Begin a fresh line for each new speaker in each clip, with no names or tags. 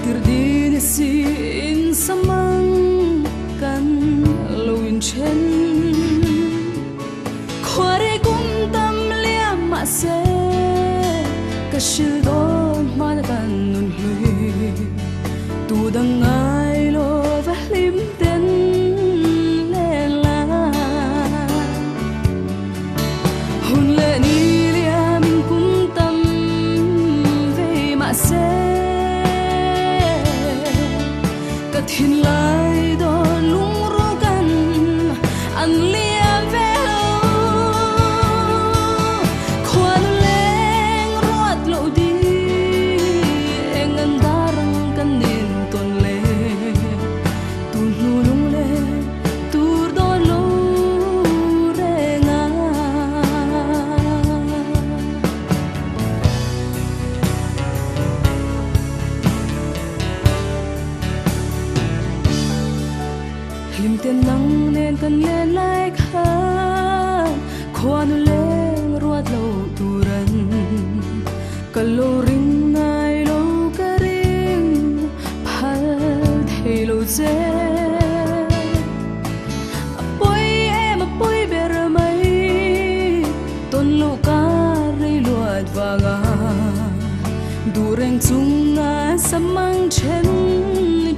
tirdi si in samang kan luin chen khore kum tam liam ma se ka shil don man kan nun hui tu dang ai lo va lim ten le la hun le ni liam kum tam ve ma se thiên lai đón lung ruกันอันเลียเวลควันแรงรวดโลดีเองอันดารังกันนินตนเลตูนูลุงเลตูดอนโลเรงาlim ten nang nen kan len lai khan khwan leng ruat lo turan kalorin nai lo karing phal thei lo je apoi em apoi ber mai ton lo ka rei luat wanga dureng chung na samang chen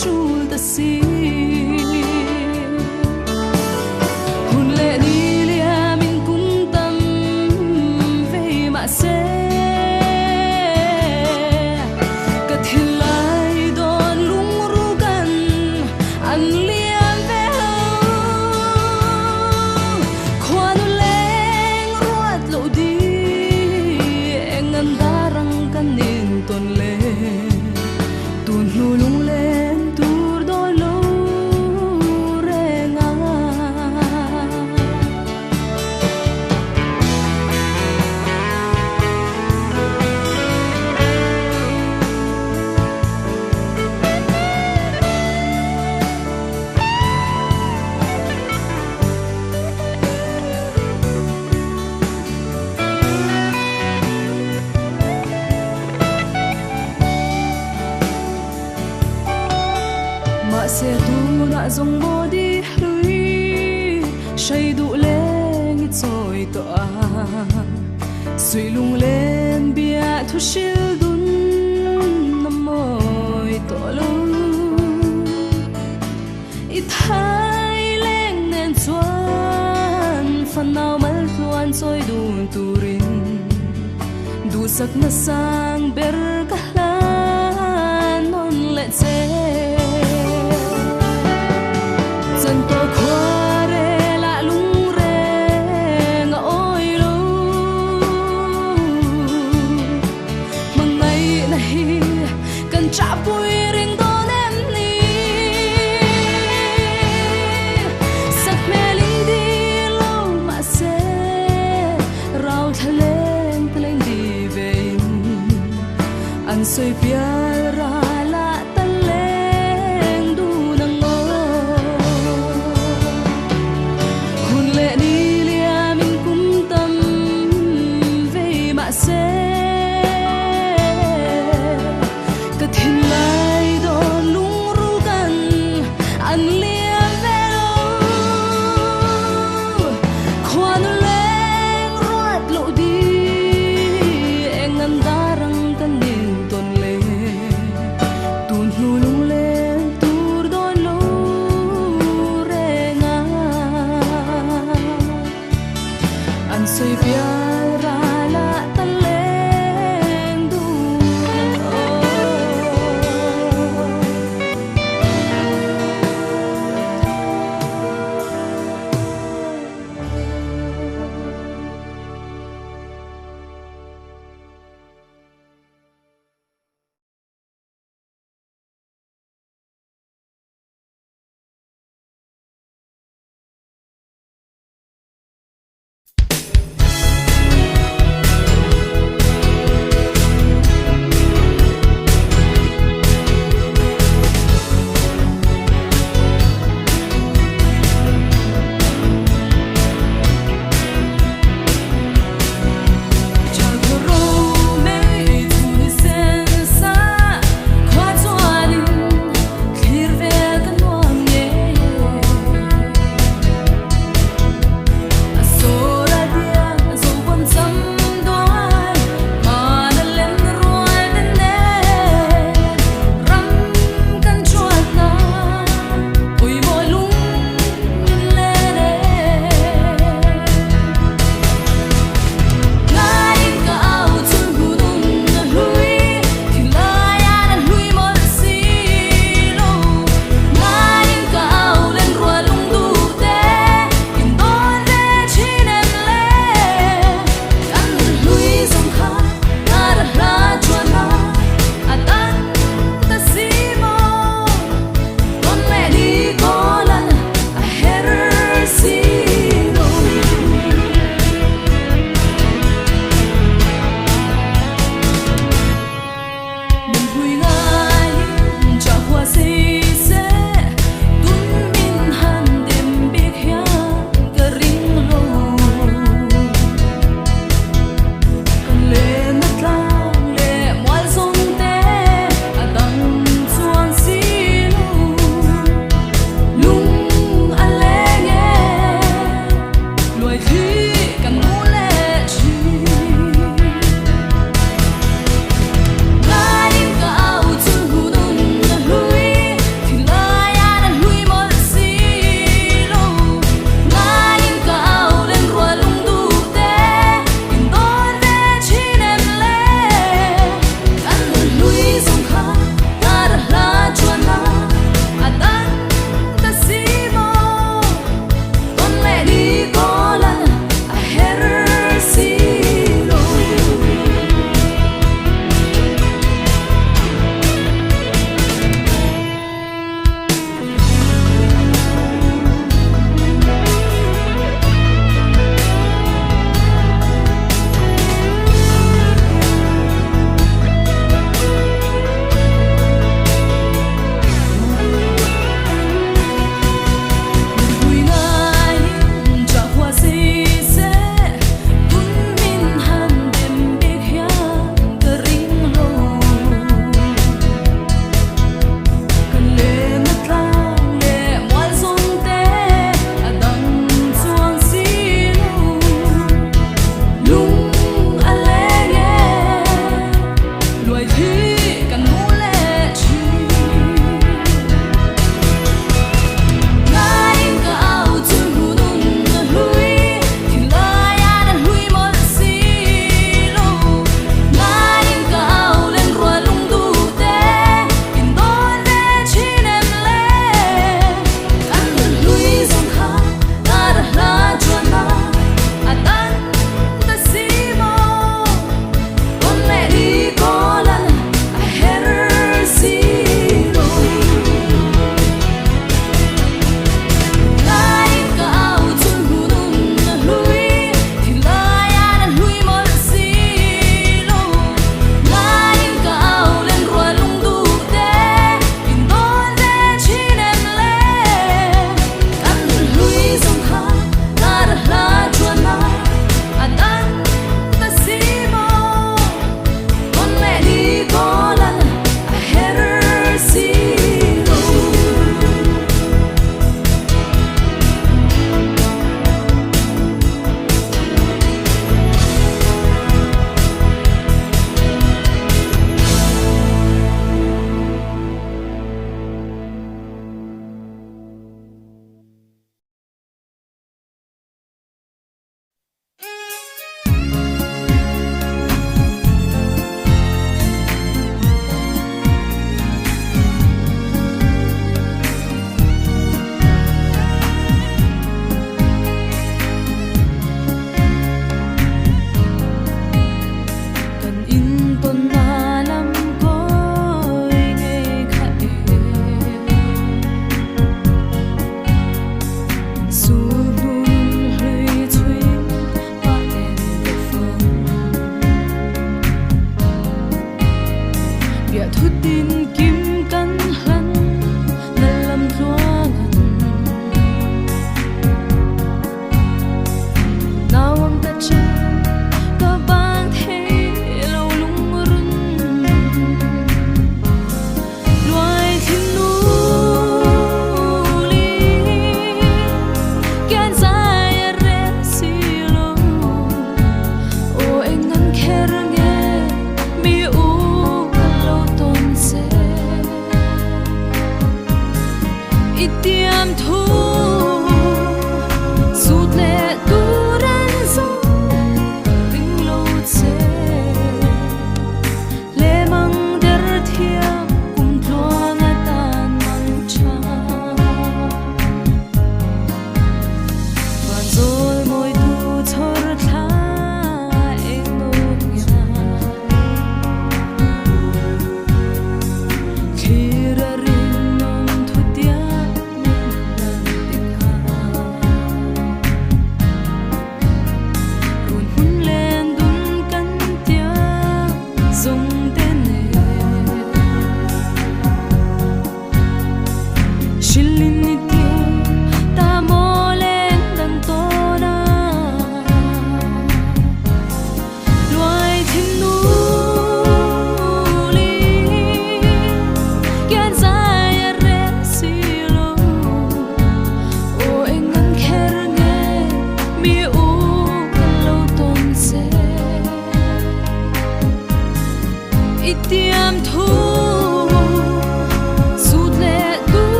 chu ta si se tu na zong mo di hlui shai du leng i choi to a sui lung len bia thu shil dun na moi to lu i thai leng nen chuan fan nau mal thuan choi dun turin du sak na sang ber ka hlan non le che to khore la lung re nga oi lo mang ngày này cần trả vui ring don em ni sắc mê linh đi lâu mà sẽ rau thale lên đi về anh xoay bia ra la ta lên du nang se ka thin lai do lung ru kan an lia velo khwan leng ruat lo di eng an darang kan din ton le tun nu lung le tur don lo re nga an soi pia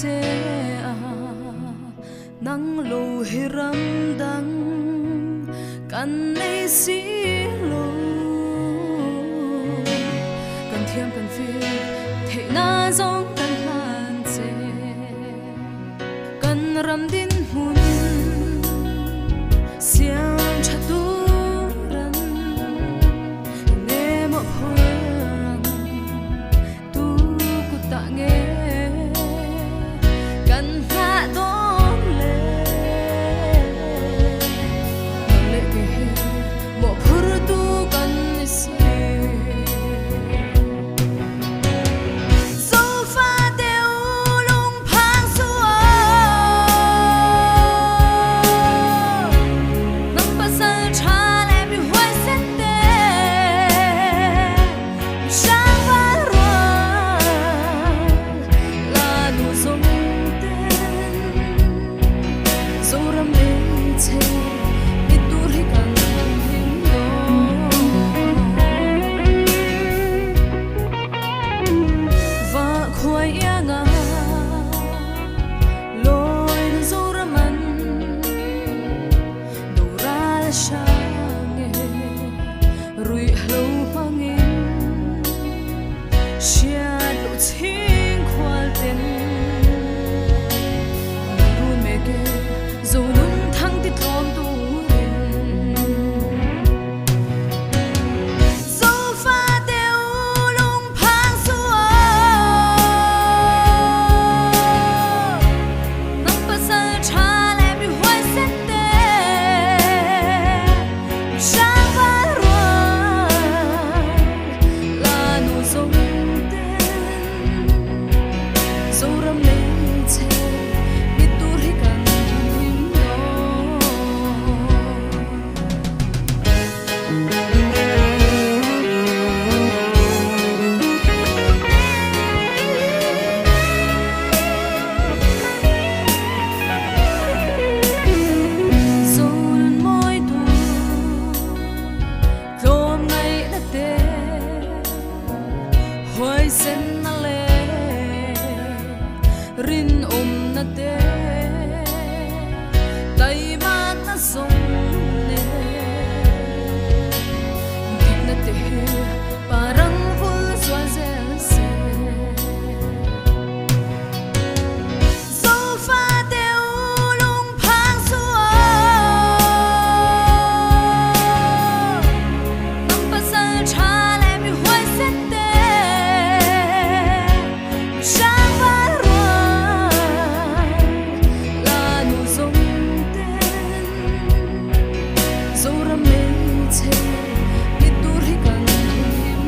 chế à nắng lù hi râm đắng cần lấy xí lù cần thiêm cần phi thế na giống cần hàn chế cần râm din hun xiang chặt tu rân nghe một hồi tu cụ tạ nghe cần hạ đón lên lệ về một phút tu cần say dấu pha đều lung phang xua nắng bắt sân cha lệ bị hoài xét tê sáng vã rồi là nụ giống dấu râm lên trên ít tuổi hay càng hiếm và khói ngà lối dấu râm ăn đầu ra là sáng nghe rụi lâu hoang in chia lộ chính khoa tên buồn mẹ kê dù luôn thăng tít lom tu dấu pha đều lung phang xua nắng bắt sân cha lệ bị hoài xét tê sáng vã rồi là nụ giống tên dấu râm lên trên biết tuổi hay càng hiếm dấu lên môi tu lom ngày đã tê hoài sen na lệ rin na tê tay ba na sông nè dit na tê parang vul xóa zel se dấu pha đều lung phang xua nắng bắt sân cha lệ bị hoài xét tê sáng vã rồi là nụ giống tên dấu râm lên trên biết tuổi hay càng hiếm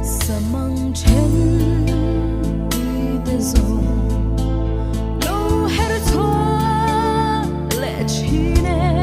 Samang chen đi tới rồi lâu hết thua lệ chi nè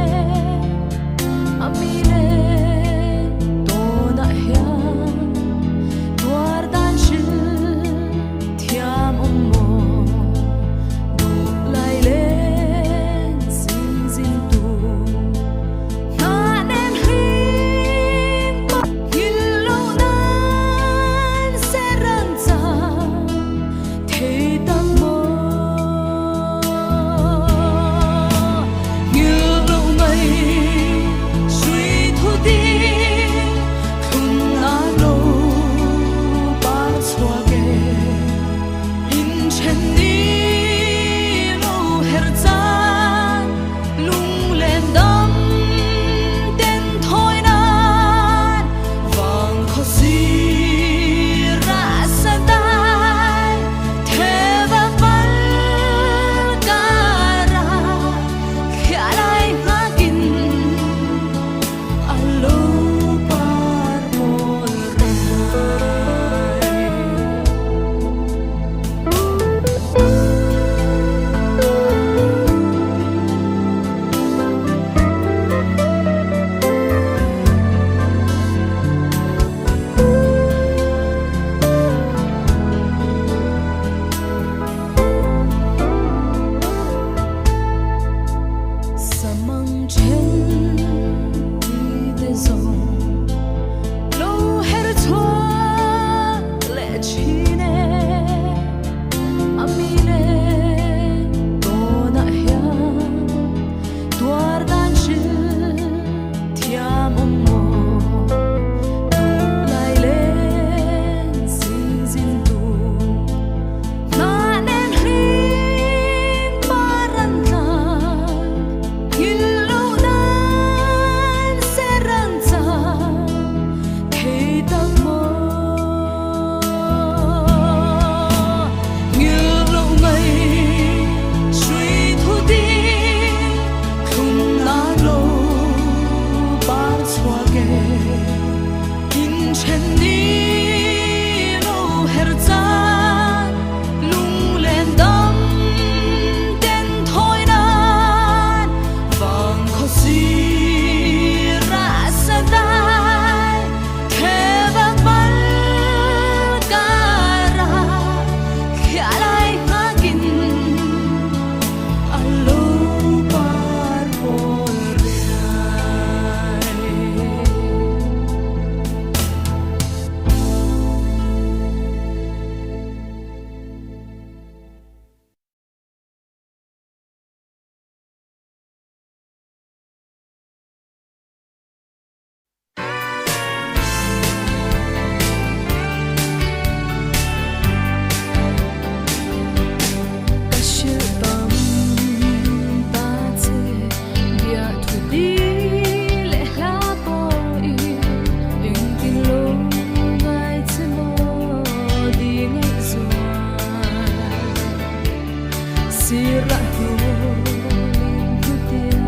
sira hulin hutia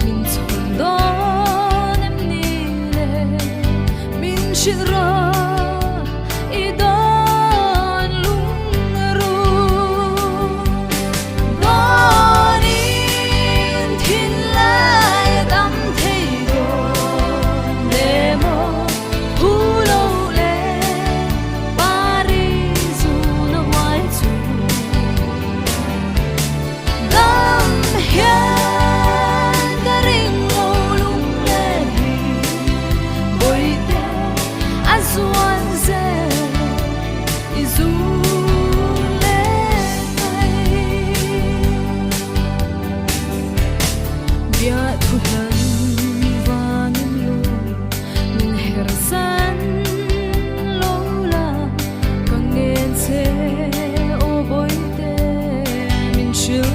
min chondon em ni le min shira idon lungru bonin thin lai dam thei do nemo hulo le parisu na mai chu dam hian ka ring mo lung le hi boite azuan ze izu le bia thu han vanin lo min her san lo la kangen se o boite min shil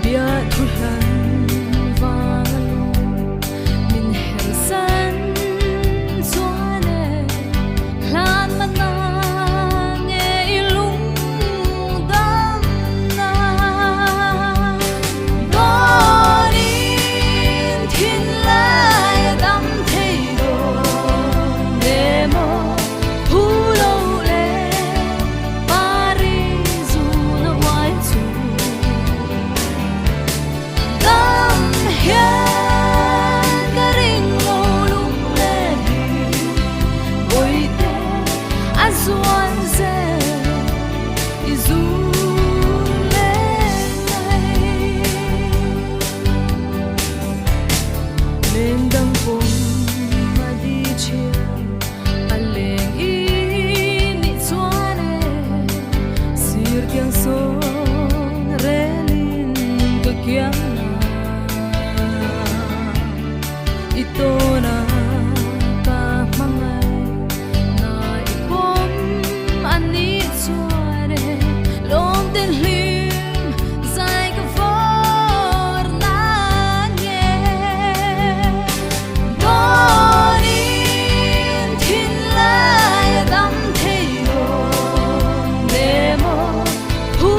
bia thu han valo min her san suane lan manang e ilung dam na bonin thin lai dam thei do nemo hulo le parisu na mai chu dam hian ka ring mo lung le hi boite azuan ze izu le men dang pom madi chia aleng i ni chuane sir kyang son relin ka kyang na itona ka mangai na ipom ani chuane lom den hlim zai ka for na nge bonin thin lai dam thei do nemo hu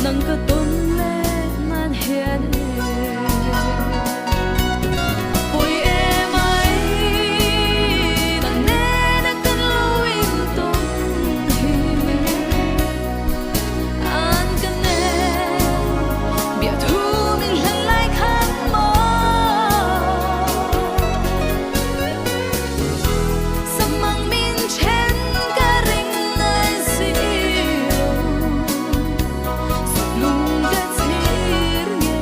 nang ka ton le nan hian poi e mai nan ne na kan lo in ton hi an kan ne bia thu min hlan lai khan mo samang min chen ka ring nai si lung ka chir nge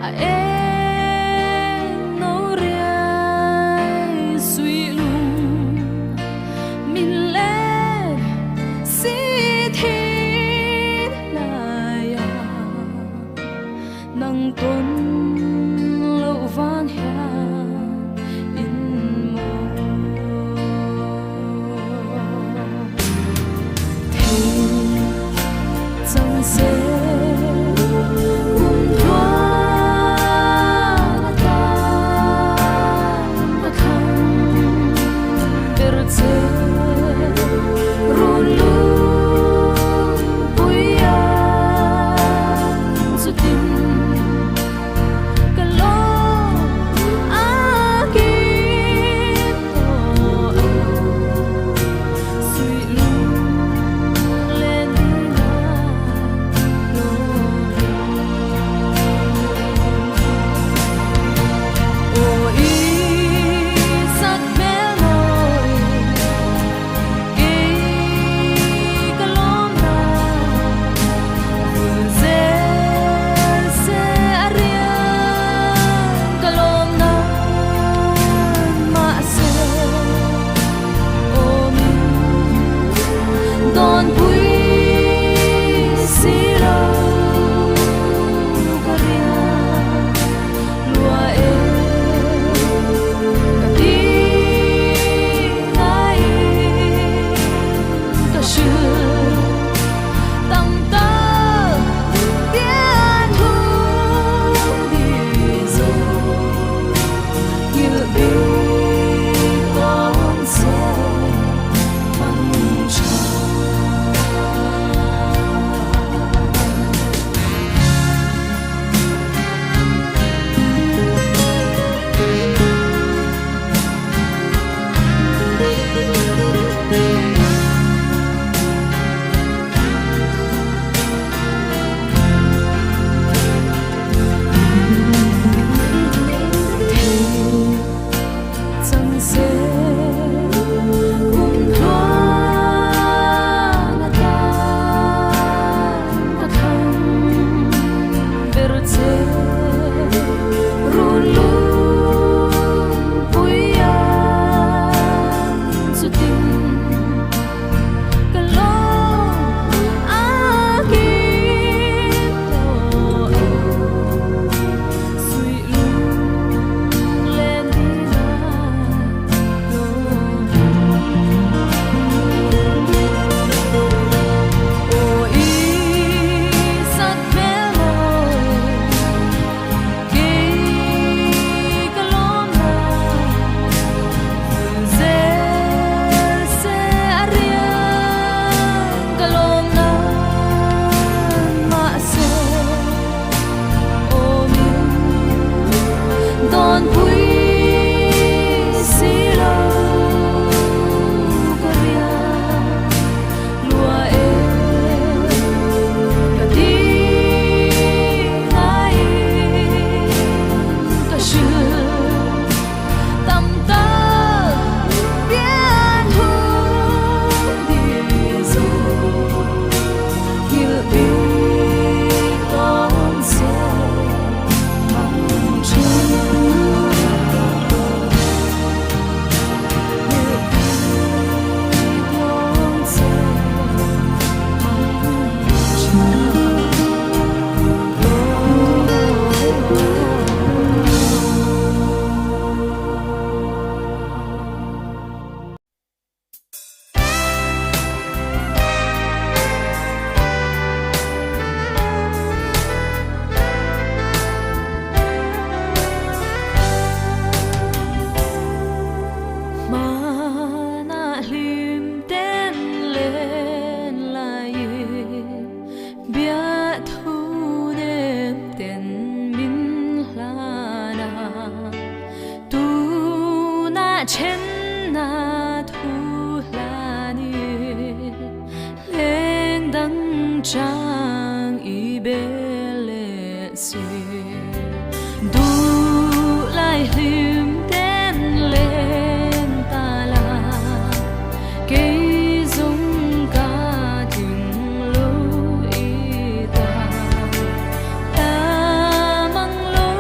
à em nấu rơi suy lung mình lên si thiên lại nâng tuấn lâu van hè in mô thì chẳng sẽ cùng thoa
trang y bê lệ xì du lại hiểm tên lên ta là cây dung ca tình lưu y ta ta mang lưu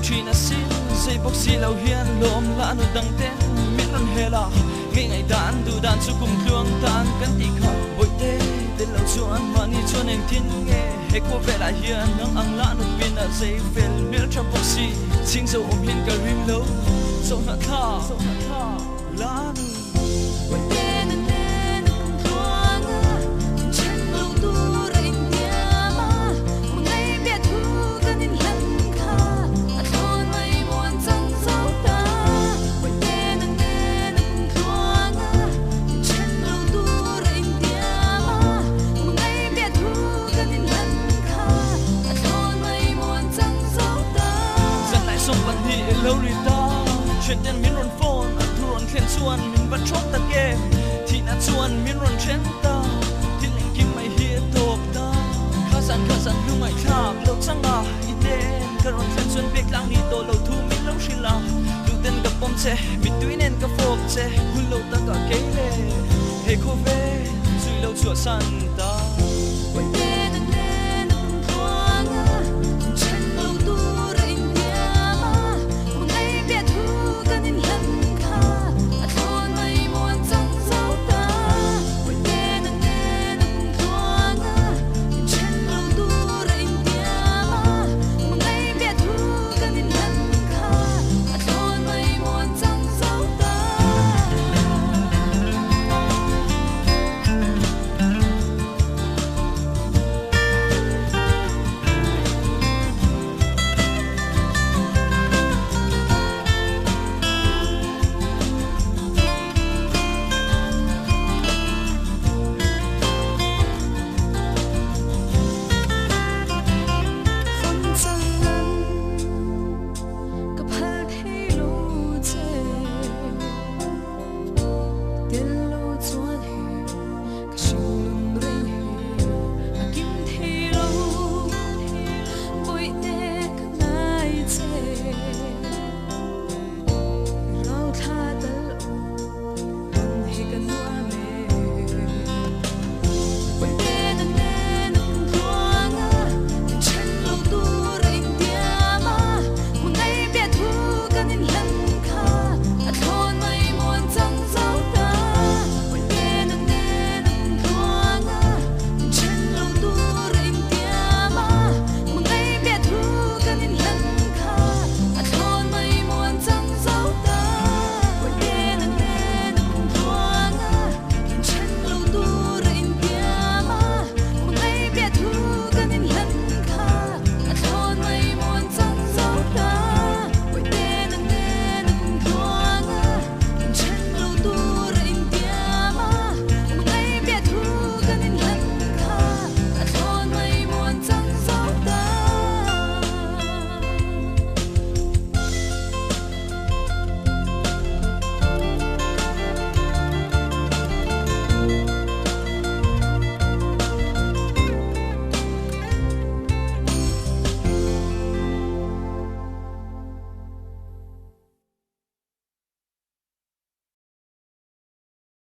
China sin say bok si lau hian lom la nu dang ten min ron hela ngai ngai dan du dan chu kum tluang tan kan ti kha boi te te lau chuan mani chuan en tin nge he ko vela hian nang ang la nu pin a say fel mil cha bok si sing so hin ka rim lo so na tha la nu
boi te na te na kum tluang a chen lo tu ra in nia ma mun ngai bia thu kan in lan kha a thon mai mon chang so ta boi te na te na kum tluang a chen lo tu ra in nia ma mun ngai bia thu kan in lan kha a thon mai mon chang so ta
zan lai som ban hi lo ri ta chen ten min ron phone a thron khen chuan min ban chok ta ke thi na chuan min ron chen ta thi leng kim mai hi top ta kha san lu mai thap lo changa i den ka ron khen chuan bek lang ni to lo thu min lo shila lu ten ka pom che mi tuinen ka fok che hul lo ta ka ke le he ko ve zui lo chua san ta